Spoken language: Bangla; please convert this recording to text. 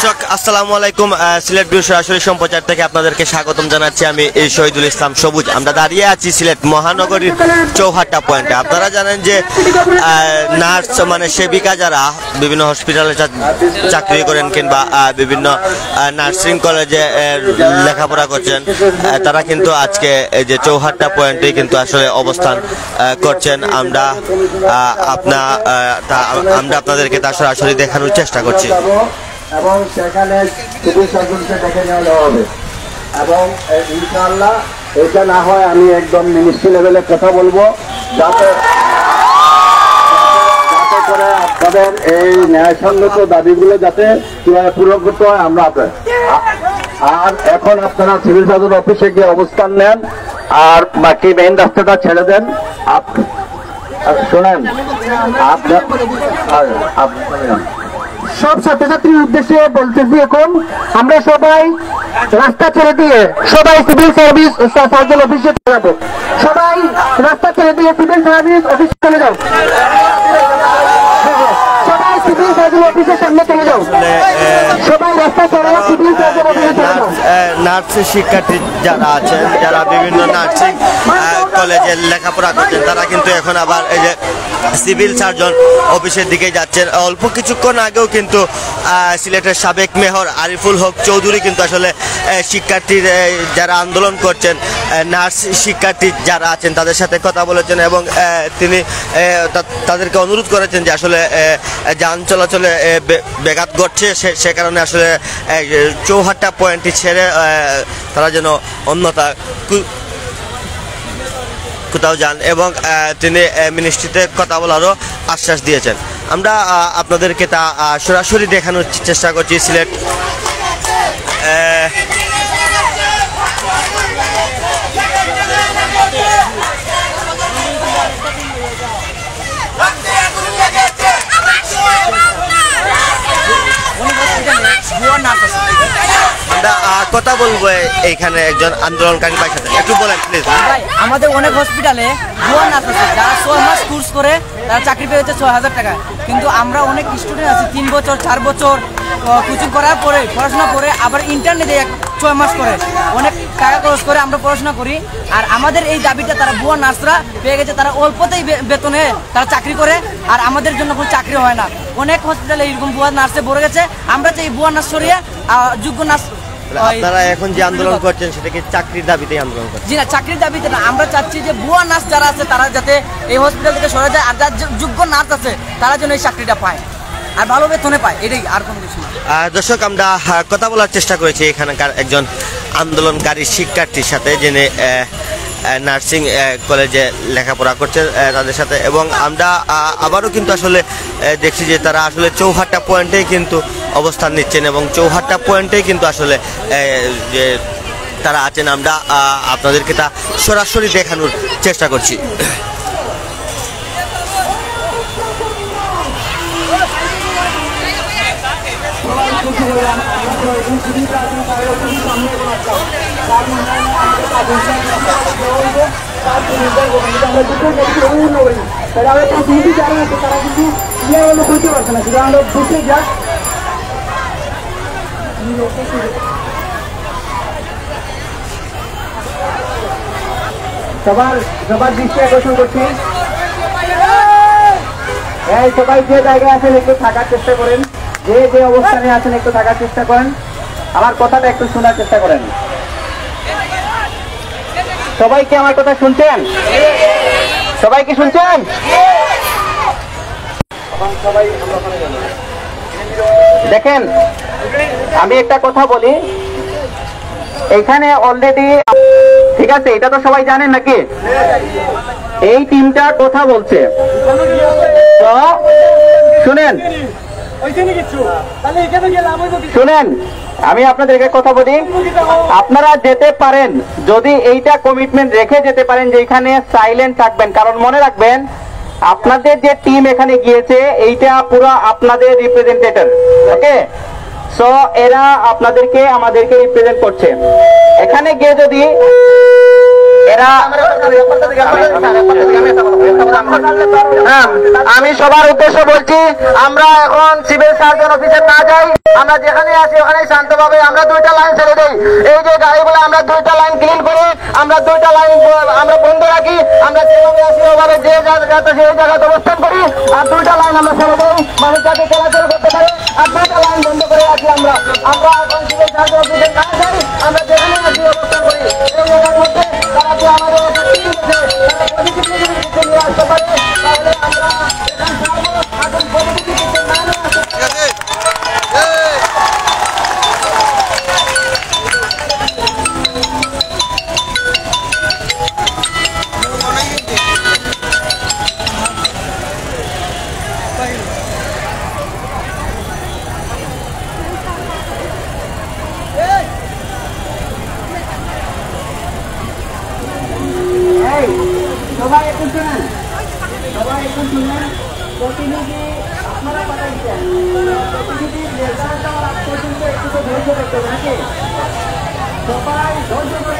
দর্শক আসসালামু আলাইকুম, সিলেট ব্যুরো সরাসরি সম্প্রচার থেকে আপনাদেরকে স্বাগতম জানাচ্ছি। আমি শহীদুল ইসলাম সবুজ। আমরা দাঁড়িয়ে আছি সিলেট মহানগরীর চৌহাট্টা পয়েন্টে। আপনারা জানেন যে নার্স মানে সেবিকা যারা বিভিন্ন হসপিটালে চাকরি করেন কিংবা বিভিন্ন নার্সিং কলেজে লেখাপড়া করছেন, তারা কিন্তু আজকে এই যে চৌহাট্টা পয়েন্টে কিন্তু আসলে অবস্থান করছেন। আমরা আপনাদেরকে তা সরাসরি দেখানোর চেষ্টা করছি এবং সেখানে চিকিৎসককে দেখে নেওয়া হবে। এবং ইনশাআল্লাহ এটা না হয় আমি একদম মিনিস্ট্রি লেভেলে কথা বলবো, যাতে করে আপনাদের এই ন্যায়সঙ্গত দাবিগুলো যাতে পূরণ করতে হয়। আমরা আর এখন আপনারা সিভিল সার্জন অফিসে গিয়ে অবস্থান নেন, আর বাকি মেইন রাস্তাটা ছেড়ে দেন। শোনেন, সব ছাত্রছাত্রীর উদ্দেশ্যে বলতেছি, এখন আমরা সবাই রাস্তা ছেড়ে দিয়ে সবাই সিভিল সার্ভিস সার্জন অফিসে চলে যাবো। সবাই রাস্তা ছেড়ে দিয়ে সিভিল সার্ভিস অফিসে চলে যাও। সবাই সিভিল সার্জন অফিসের সামনে চলে যাও। সবাই রাস্তা ছেড়ে সিভিল সার্জন অফিসে চলে যাও। নার্সিং শিক্ষার্থী যারা আছেন, যারা বিভিন্ন নার্সিং কলেজে লেখাপড়া করছেন, তারা কিন্তু এখন আবার এই যে সিভিল সার্জন অফিসের দিকে যাচ্ছেন। অল্প কিছুক্ষণ আগেও কিন্তু সিলেটের সাবেক মেয়র আরিফুল হক চৌধুরী কিন্তু আসলে শিক্ষার্থীর যারা আন্দোলন করছেন, নার্স শিক্ষার্থী যারা আছেন তাদের সাথে কথা বলেছেন এবং তিনি তাদেরকে অনুরোধ করেছেন যে আসলে যান চলাচলে ব্যাঘাত ঘটছে, সে কারণে আসলে চৌহাট্টা পয়েন্টটি ছেড়ে তারা যেন অন্যথা কোথাও যান, এবং তিনি মিনিস্ট্রিতে কথা বলারও আশ্বাস দিয়েছেন। আমরা আপনাদেরকে তা সরাসরি দেখানোর চেষ্টা করছি। সিলেট আমরা কথা বলবো এইখানে একজন আন্দোলনকারী ভাইয়ের সাথে, একটু বলেন প্লিজ। ভাই, আমাদের অনেক হসপিটালে ভুয়া নার্স আছে যারা 6 মাস কোর্স করে তারা চাকরি পেয়েছে 6,000 টাকা, কিন্তু আমরা অনেক স্টুডেন্ট আছি 3 বছর 4 বছর কোচিং করার পরে পড়াশোনা করে আবার ইন্টারনেটে 6 মাস করে অনেক টাকা খরচ করে আমরা পড়াশোনা করি। আর আমাদের এই দাবিটা তারা ভুয়া নার্সরা পেয়ে গেছে, তারা অল্পতেই বেতনে তারা চাকরি করে, আর আমাদের জন্য কোনো চাকরি হয় না। অনেক হসপিটালে এরকম ভুয়া নার্সে ভরে গেছে। আমরা চাই ভুয়া নার্স সরিয়ে যোগ্য নার্স। আপনারা এখন যে আন্দোলন করছেন সেটা কি চাকরির দাবিতেই আন্দোলন করছেন? জি না, চাকরির দাবিতে না। আমরা চাচ্ছি যে ভুয়া নার্স যারা আছে তারা যাতে এই হসপিটাল থেকে সরে যায়, আর যার যোগ্য নার্স আছে তারা যেন এই চাকরিটা পায় আর ভালো বেতনে পায়, এটাই, আর কোনো কিছু না। দর্শক, আমরা কথা বলার চেষ্টা করেছি এখানকার একজন আন্দোলনকারী শিক্ষার্থীর সাথে, যিনি নার্সিং কলেজে লেখাপড়া করছে তাদের সাথে, এবং আমরা আবারও কিন্তু আসলে দেখছি যে তারা আসলে চৌহাট্টা পয়েন্টেই কিন্তু অবস্থান নিচ্ছেন এবং চৌহাট্টা পয়েন্টেই কিন্তু আসলে যে তারা আছেন। আমরা আপনাদেরকে তা সরাসরি দেখানোর চেষ্টা করছি। সবার দৃষ্টি আকর্ষণ করছি। এই সবাই যে জায়গায় আছেন একটু থাকার চেষ্টা করেন, যে অবস্থানে আছেন একটু থাকার চেষ্টা করেন, আমার কথাটা একটু শোনার চেষ্টা করেন। সবাই কি আমার কথা শুনছেন? সবাই কি শুনছেন? দেখেন, আমি একটা কথা বলি, এখানে অলরেডি, ঠিক আছে, এটা তো সবাই জানেন নাকি? এই টিমটা কথা বলছে, তো শুনেন শুনেন, আমি আপনাদেরকে কথা বলি, আপনারা যেতে পারেন যদি এইটা কমিটমেন্ট রেখে যেতে পারেন যে এখানে সাইলেন্ট থাকবেন, কারণ মনে রাখবেন আপনাদের যে টিম এখানে গিয়েছে এইটা পুরো আপনাদের রিপ্রেজেন্টেটিভ, ওকে? সো এরা আপনাদেরকে আমাদেরকে রিপ্রেজেন্ট করছে। এখানে গিয়ে যদি এরা হ্যাঁ, আমি সবার উদ্দেশ্য বলছি, আমরা এখন সিভিল সার্জন অফিসে না যাই, আমরা যেখানে আছি ওখানে শান্তভাবে আমরা 2টা লাইন ছেড়ে দেই। এই যে গাড়িগুলো আমরা 2টা লাইন ক্লিন করি, আমরা 2টা লাইন আমরা বন্ধ রাখি, আমরা যেভাবে আসি ওভাবে যে জায়গাতে সেই জায়গাতে অবস্থান করি, আর 2টা লাইন আমরা ছেড়ে দেই, মানুষ যাতে চলাচল করতে পারে, আর 2টা লাইন বন্ধ করে রাখি। আমরা এখন সিভিল সার্জন অফিসে না যাই, আমরা যেখানে আসি অবস্থান করি, এই জায়গার মধ্যে তারা যে আমাদের নিয়ে আসতে পারে, তাহলে আমরা এখন পজিটিভ না আসতে সবাই একটু শুনেন, সবাই একটু শুনেন। প্রতিনিধি আপনারা কথা দিচ্ছেন, প্রতিনিধি রেজাল্ট দেওয়ার আগ পর্যন্ত একটু তো ধৈর্য দেখতে হবে নাকি? সবাই ধৈর্য ধরে